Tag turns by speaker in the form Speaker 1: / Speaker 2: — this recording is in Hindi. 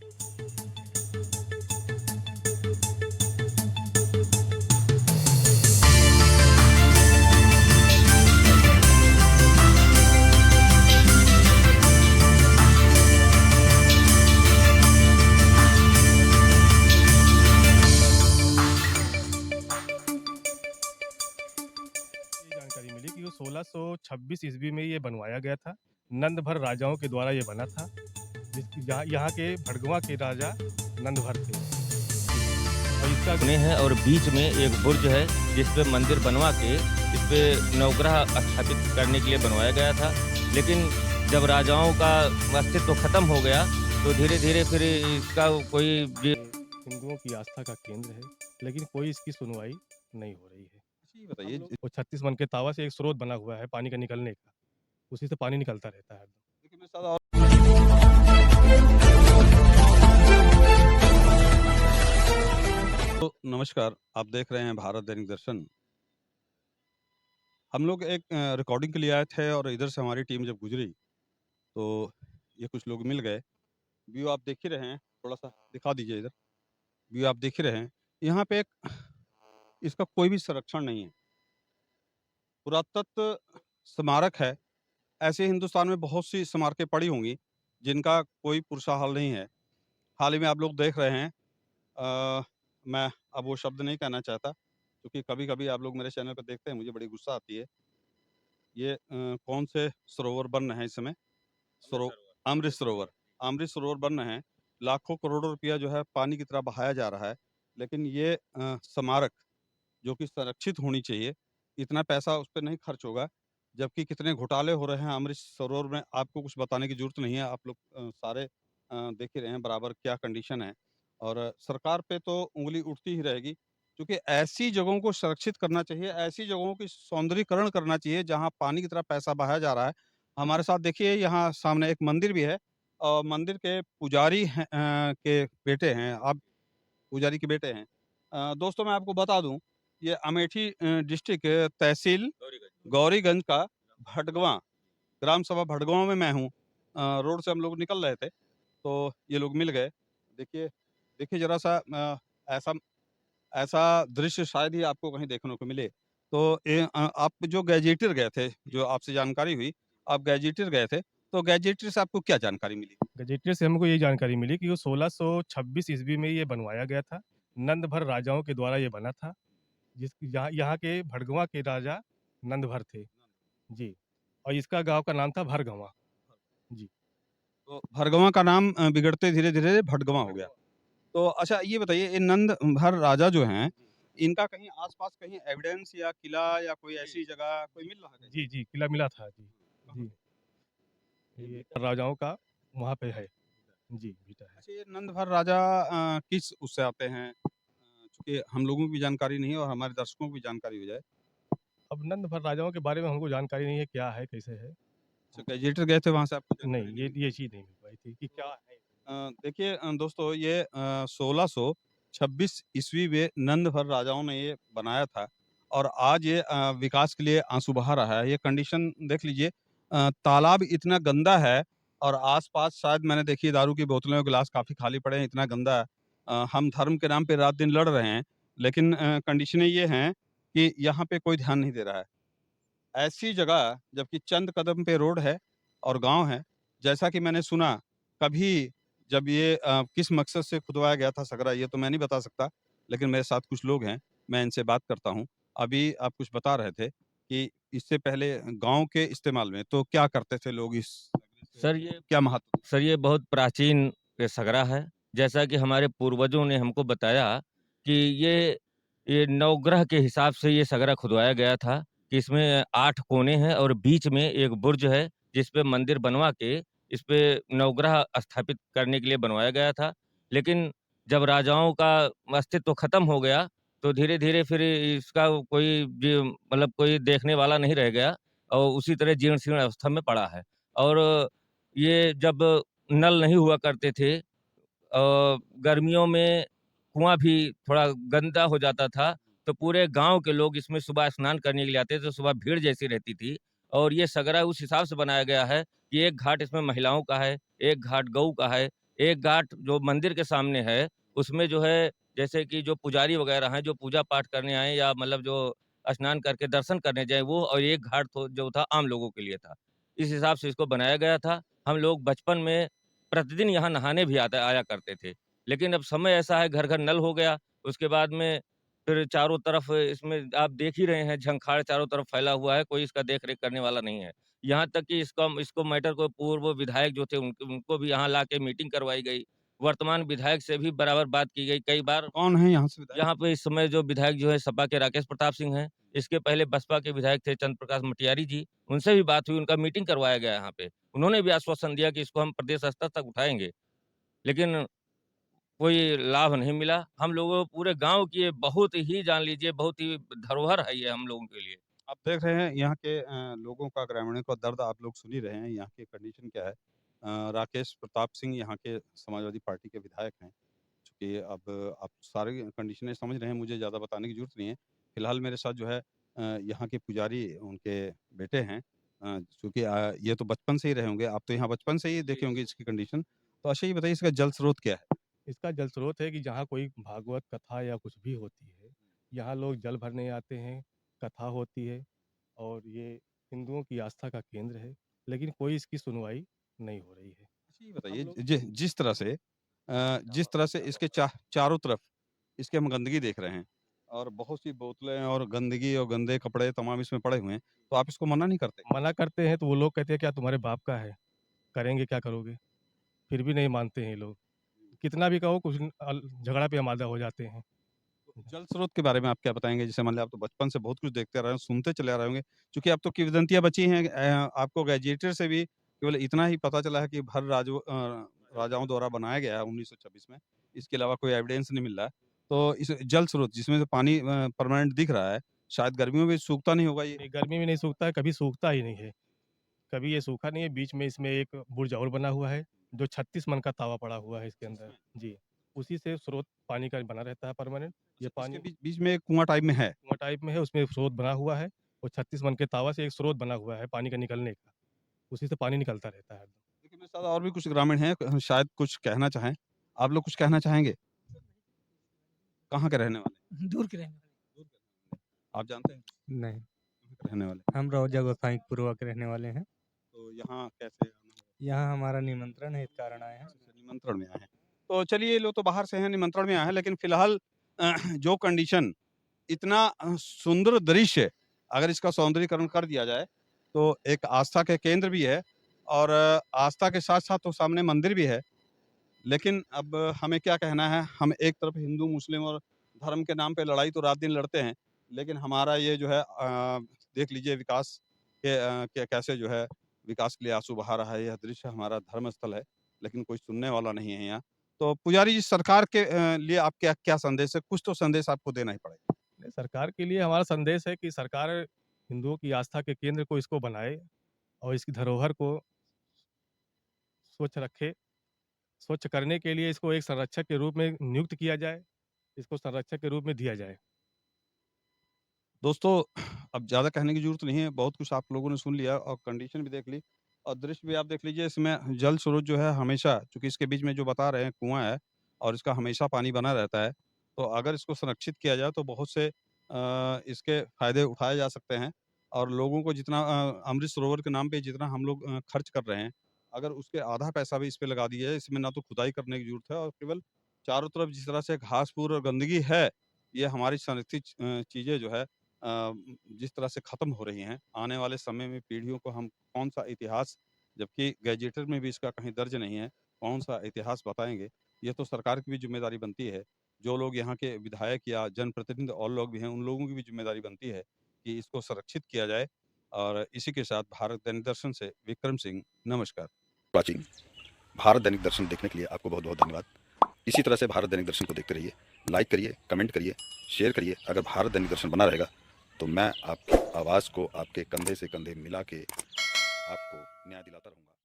Speaker 1: ये जानकारी मिली कि वो 1626 ईस्वी में ये बनवाया गया था। नंद भर राजाओं के द्वारा ये बना था। यहाँ यहाँ के भड़गवा के राजा नंदभर थे। और इसका
Speaker 2: बने हैं और बीच में एक बुर्ज है जिस पे मंदिर बनवा के इस पे नवग्रह स्थापित करने के लिए बनवाया गया था। लेकिन जब राजाओं का अस्तित्व खत्म हो गया तो धीरे-धीरे फिर इसका कोई
Speaker 1: हिंदुओं की आस्था का केंद्र है, लेकिन कोई इसकी सुनवाई नहीं हो रही है।
Speaker 3: अच्छा, ये बताइए
Speaker 1: वो 36 मन के तावा से एक स्रोत बना हुआ है पानी का निकलने का, उसी से पानी निकलता रहता है।
Speaker 3: देखिए मेरे साथ और तो नमस्कार, आप देख रहे हैं भारत दैनिक दर्शन। हम लोग एक रिकॉर्डिंग के लिए आए थे और इधर से हमारी टीम जब गुजरी तो ये कुछ लोग मिल गए। व्यू आप देख ही रहे हैं, थोड़ा-सा दिखा दीजिए इधर। व्यू आप देख ही रहे हैं। यहाँ पे एक इसका कोई भी संरक्षण नहीं है। पुरातत्व स्मारक है। ऐसे हिंदुस्तान में बहुत सी स्मारकें पड़ी होंगी, जिनका कोई पुरसाहाल नहीं है। हाल ही में आप लोग देख रहे हैं मैं अब वो शब्द नहीं कहना चाहता, क्योंकि कभी-कभी आप लोग मेरे चैनल पे देखते हैं, मुझे बड़ी गुस्सा आती है। ये कौन से सरोवर बन रहे हैं इस समय? अमृत सरोवर। अमृत सरोवर बन रहे हैं। लाखों करोड़ों रुपया जो है पानी की तरह बहाया जा रहा है। लेकिन ये स्मारक जो कि संरक्षित होनी चाहिए, इतना पैसा उस पे नहीं खर्च होगा। जबकि कितने घोटाले हो रहे हैं अमृत सरोवर में, आपको कुछ बताने की ज़रूरत नहीं है। आप लोग सारे देख ही रहे हैं बराबर क्या कंडीशन है। और सरकार पे तो उँगली उठती ही रहेगी, क्योंकि ऐसी जगहों को संरक्षित करना चाहिए, ऐसी जगहों की सौंदर्यीकरण करना चाहिए जहाँ पानी की तरह पैसा बहाया जा रहा है। हमारे साथ देखिए यहाँ सामने एक मंदिर भी है और मंदिर के पुजारी हैं के बेटे हैं, आप पुजारी के बेटे हैं। दोस्तों मैं आपको बता दूँ, ये अमेठी डिस्ट्रिक्ट तहसील गौरीगंज का भटगवां, ग्राम सभा भटगवां में मैं हूँ। रोड से हम लोग निकल रहे थे, तो ये लोग मिल गए। देखिए देखिए ज़रा-सा ऐसा ऐसा दृश्य शायद ही आपको कहीं देखने को मिले। तो आप जो गैजेटियर गए थे, जो आपसे जानकारी हुई, आप गैजेटियर गए थे, तो गैजेटियर से आपको क्या जानकारी मिली?
Speaker 1: गजेटियर से हमको ये जानकारी मिली कि वो 1626 ईस्वी में ये बनवाया गया था। नंद भर राजाओं के द्वारा ये बना था। यहाँ यहाँ के भड़गवा के राजा नंदभर थे। जी, और इसका गाँव का नाम था भरगवां। जी।
Speaker 3: तो भरगवां का नाम बिगड़ते धीरे-धीरे भटगवां हो गया। तो अच्छा ये बताइए, ये नंदभर राजा जो हैं, इनका कहीं आस-पास कहीं एविडेंस या किला या कोई ऐसी जगह कोई मिल रहा है?
Speaker 1: जी, जी, किला मिला था। जी,
Speaker 3: कहाँ
Speaker 1: जी।
Speaker 3: पे?
Speaker 1: ये राजाओं का वहाँ पे है। जी, बीटा है।
Speaker 3: अच्छा, ये नंदभर राजा किस उससे आते हैं? चूँकि हम लोगों को भी जानकारी नहीं है और हमारे दर्शकों को भी जानकारी हो जाए।
Speaker 1: अब नंद भर राजाओं के बारे में हमको जानकारी नहीं है, क्या है, कैसे है?
Speaker 3: अच्छा, गैजेटर गए थे वहाँ से आपको
Speaker 1: नहीं,
Speaker 3: जानकारी नहीं मिली?
Speaker 1: ये चीज़ नहीं मिल पाई थी कि क्या है?
Speaker 3: देखिए दोस्तों, ये 1626 ईस्वी में नंदभर राजाओं ने ये बनाया था और आज ये विकास के लिए आंसू बहा रहा है। ये कंडीशन देख लीजिए, तालाब इतना गंदा है और आस-पास शायद मैंने देखी दारू की बोतलें और गिलास काफ़ी खाली पड़े हैं, इतना गंदा है। हम धर्म के नाम पे रात-दिन लड़ रहे हैं, लेकिन कंडीशनें ये हैं कि यहाँ पे कोई ध्यान नहीं दे रहा है। ऐसी जगह जबकि चंद कदम पे रोड है और गाँव है, जैसा कि मैंने सुना, कभी जब ये किस मकसद से खुदवाया गया था सगरा, ये तो मैं नहीं बता सकता, लेकिन मेरे साथ कुछ लोग हैं, मैं इनसे बात करता हूँ। अभी आप कुछ बता रहे थे कि इससे पहले गाँव के इस्तेमाल में तो क्या करते थे लोग इस सगरे से?
Speaker 2: सर ये
Speaker 3: क्या महत्व?
Speaker 2: सर ये बहुत प्राचीन ये सगरा है। जैसा कि हमारे पूर्वजों ने हमको बताया कि ये नवग्रह के हिसाब से ये सगरा खुदवाया गया था कि इसमें 8 कोने हैं और बीच में एक बुर्ज है, जिस पे मंदिर बनवा के इस पे नवग्रह स्थापित करने के लिए बनवाया गया था। लेकिन जब राजाओं का अस्तित्व खत्म हो गया, तो धीरे-धीरे फिर इसका कोई मतलब कोई देखने वाला नहीं रह गया और उसी तरह जीर्ण-शीर्ण अवस्था में पड़ा है। और ये जब नल नहीं हुआ करते थे, गर्मियों में कुआँ भी थोड़ा गंदा हो जाता था, तो पूरे गाँव के लोग इसमें सुबह स्नान करने के लिए आते थे, तो सुबह भीड़ जैसी रहती थी। और ये सगरा उस हिसाब से बनाया गया है कि एक घाट इसमें महिलाओं का है, एक घाट गऊ का है, एक घाट जो मंदिर के सामने है, उसमें जो है जैसे कि जो पुजारी वगैरह हैं, जो पूजा पाठ करने आए या मतलब जो स्नान करके दर्शन करने जाएँ वो, और एक घाट तो जो था आम लोगों के लिए था। इस हिसाब से इसको बनाया गया था। हम लोग बचपन में प्रतिदिन यहाँ नहाने भी आया करते थे। लेकिन अब समय ऐसा है, घर-घर नल हो गया, उसके बाद में फिर चारों तरफ इसमें आप देख ही रहे हैं, झंखाड़ चारों तरफ फैला हुआ है, कोई इसका देख-रेख करने वाला नहीं है। यहाँ तक कि इसको मैटर को पूर्व विधायक जो थे उनको भी यहाँ लाके मीटिंग करवाई गई। वर्तमान विधायक से भी बराबर बात की गई। कई बार
Speaker 3: कौन है यहाँ से विधायक?
Speaker 2: यहाँ पे इस समय जो विधायक जो है सपा के राकेश प्रताप सिंह हैं। इसके पहले बसपा के विधायक थे चंद्र प्रकाश मटियारी जी, उनसे भी बात हुई, उनका मीटिंग करवाया गया यहाँ पे। उन्होंने भी आश्वासन दिया कि इसको हम प्रदेश स्तर तक उठाएँगे, लेकिन कोई लाभ नहीं मिला। हम लोगों पूरे गाँव की ये बहुत ही जान लीजिए बहुत ही धरोहर है ये हम लोगों के लिए।
Speaker 3: आप देख रहे हैं यहाँ के लोगों का, ग्रामीणों का दर्द आप लोग सुन ही रहे हैं, यहाँ की कंडीशन क्या है। राकेश प्रताप सिंह यहाँ के समाजवादी पार्टी के विधायक हैं। चूँकि अब आप सारी कंडीशनें समझ रहे हैं, मुझे ज़्यादा बताने की ज़रूरत नहीं है। फिलहाल मेरे साथ जो है यहाँ के पुजारी उनके बेटे हैं। चूँकि ये तो बचपन से ही रहे होंगे, आप तो यहाँ बचपन से ही देखे होंगे इसकी कंडीशन। तो अच्छा ये बताइए इसका जल स्रोत क्या है?
Speaker 1: इसका जल स्रोत है कि जहाँ कोई भागवत कथा या कुछ भी होती है, यहाँ लोग जल भरने आते हैं, कथा होती है और ये हिंदुओं की आस्था का केंद्र है, लेकिन कोई इसकी सुनवाई नहीं हो रही है।
Speaker 3: अच्छा ये
Speaker 1: हम
Speaker 3: बताइए
Speaker 1: लोग
Speaker 3: जिस तरह से इसके चारों तरफ इसके हम गंदगी देख रहे हैं और बहुत सी बोतलें और गंदगी और गंदे कपड़े तमाम इसमें पड़े हुए हैं, तो आप इसको मना नहीं करते?
Speaker 1: मना करते हैं तो वो लोग कहते हैं क्या तुम्हारे बाप का है? करेंगे क्या करोगे? फिर भी नहीं मानते हैं ये लोग। कितना भी कहो कुछ झगड़ा पे आमादा हो जाते हैं।
Speaker 3: जल स्रोत के बारे में आप क्या बताएँगे? जैसे मान लें आप तो बचपन से बहुत कुछ देखते आ रहे हो, सुनते चले आ रहे होंगे, चूँकि अब तो किंवदंतियाँ बची हैं। आपको गैजेटर से भी केवल इतना ही पता चला है कि राजाओं द्वारा बनाया गया है 1926 में। इसके अलावा कोई एविडेंस नहीं मिल रहा है। तो इस जल स्रोत जिसमें से पानी परमानेंट दिख रहा है, शायद गर्मियों में सूखता नहीं होगा ये?
Speaker 1: ये गर्मी में नहीं सूखता है, कभी सूखता ही नहीं है। कभी ये सूखा नहीं है, बीच में इसमें एक बुर्ज और बना हुआ है, जो 36 मन का तावा पड़ा हुआ है इसके अंदर।
Speaker 3: इसमें?
Speaker 1: जी, उसी से स्रोत पानी का बना रहता है परमानेंट। ये
Speaker 3: अच्छा, इसके
Speaker 1: पानी
Speaker 3: बीच बीच में एक कुआँ टाइप में है।
Speaker 1: कुआँ टाइप में है, उसमें स्रोत बना हुआ है और 36 मन के तावा से एक स्रोत बना हुआ है पानी का निकलने का। उसी से पानी निकलता रहता है।
Speaker 3: देखिए मेरे साथ और भी कुछ ग्रामीण हैं, शायद कुछ कहना चाहें। आप लोग कुछ कहना चाहेंगे? कहाँ के रहने वाले हैं?
Speaker 4: दूर के रहने वाले।
Speaker 3: दूर के रहने वाले। आप जानते हैं?
Speaker 4: नहीं,
Speaker 3: कहाँ के रहने वाले?
Speaker 4: हम रौजा गोसाईपुरवा के रहने वाले हैं।
Speaker 3: तो यहाँ कैसे आना हुआ?
Speaker 4: यहाँ हमारा निमंत्रण है, इस कारण आए हैं।
Speaker 3: अच्छा, निमंत्रण में आए हैं। तो चलिए ये लोग तो बाहर से हैं, निमंत्रण में आए हैं, लेकिन फिलहाल जो कंडीशन इतना सुंदर दृश्य अगर इसका सौंदर्यीकरण कर दिया जाए, तो एक आस्था के केंद्र भी है और आस्था के साथ-साथ तो सामने मंदिर भी है। लेकिन अब हमें क्या कहना है, हम एक तरफ हिंदू, मुस्लिम और धर्म के नाम पे लड़ाई तो रात-दिन लड़ते हैं, लेकिन हमारा ये जो है देख लीजिए विकास कैसे जो है विकास के लिए आंसू बहा रहा है, यह दृश्य हमारा धर्म स्थल है, लेकिन कोई सुनने वाला नहीं है यहाँ। तो पुजारी जी सरकार के लिए आप क्या क्या संदेश है? कुछ तो संदेश आपको देना ही पड़ेगा।
Speaker 1: नहीं, सरकार के लिए हमारा संदेश है कि सरकार हिंदुओं की आस्था के केंद्र को इसको बनाए और इसकी धरोहर को स्वच्छ रखे। स्वच्छ करने के लिए इसको एक संरक्षक के रूप में नियुक्त किया जाए, इसको संरक्षक के रूप में दिया जाए।
Speaker 3: दोस्तों, अब ज़्यादा कहने की ज़रूरत नहीं है, बहुत कुछ आप लोगों ने सुन लिया और कंडीशन भी देख ली और दृश्य भी आप देख लीजिए। इसमें जल स्रोत जो है हमेशा, चूँकि इसके बीच में जो बता रहे हैं कुआँ है और इसका हमेशा पानी बना रहता है, तो अगर इसको संरक्षित किया जाए तो बहुत से इसके फ़ायदे उठाए जा सकते हैं और लोगों को जितना अमृत सरोवर के नाम पे जितना हम लोग खर्च कर रहे हैं, अगर उसके आधा पैसा भी इस पे लगा दिया जाए, इसमें ना तो खुदाई करने की ज़रूरत है और केवल चारों तरफ जिस तरह से घास-फूस और गंदगी है, ये हमारी संरक्षित चीज़ें जो है जिस तरह से खत्म हो रही हैं, आने वाले समय में पीढ़ियों को हम कौन-सा इतिहास, जबकि गैजेटर में भी इसका कहीं दर्ज नहीं है, कौन-सा इतिहास बताएँगे? ये तो सरकार की भी ज़िम्मेदारी बनती है। जो लोग यहाँ के विधायक या जनप्रतिनिधि और लोग भी हैं, उन लोगों की भी ज़िम्मेदारी बनती है कि इसको संरक्षित किया जाए और इसी के साथ भारत दैनिक दर्शन से विक्रम सिंह, नमस्कार।
Speaker 5: वाचिंग भारत दैनिक दर्शन देखने के लिए आपको बहुत-बहुत धन्यवाद। इसी तरह से भारत दैनिक दर्शन को देखते रहिए, लाइक करिए, कमेंट करिए, शेयर करिए। अगर भारत दैनिक दर्शन बना रहेगा, तो मैं आपकी आवाज़ को आपके कंधे से कंधे मिला के आपको न्याय दिलाता रहूँगा।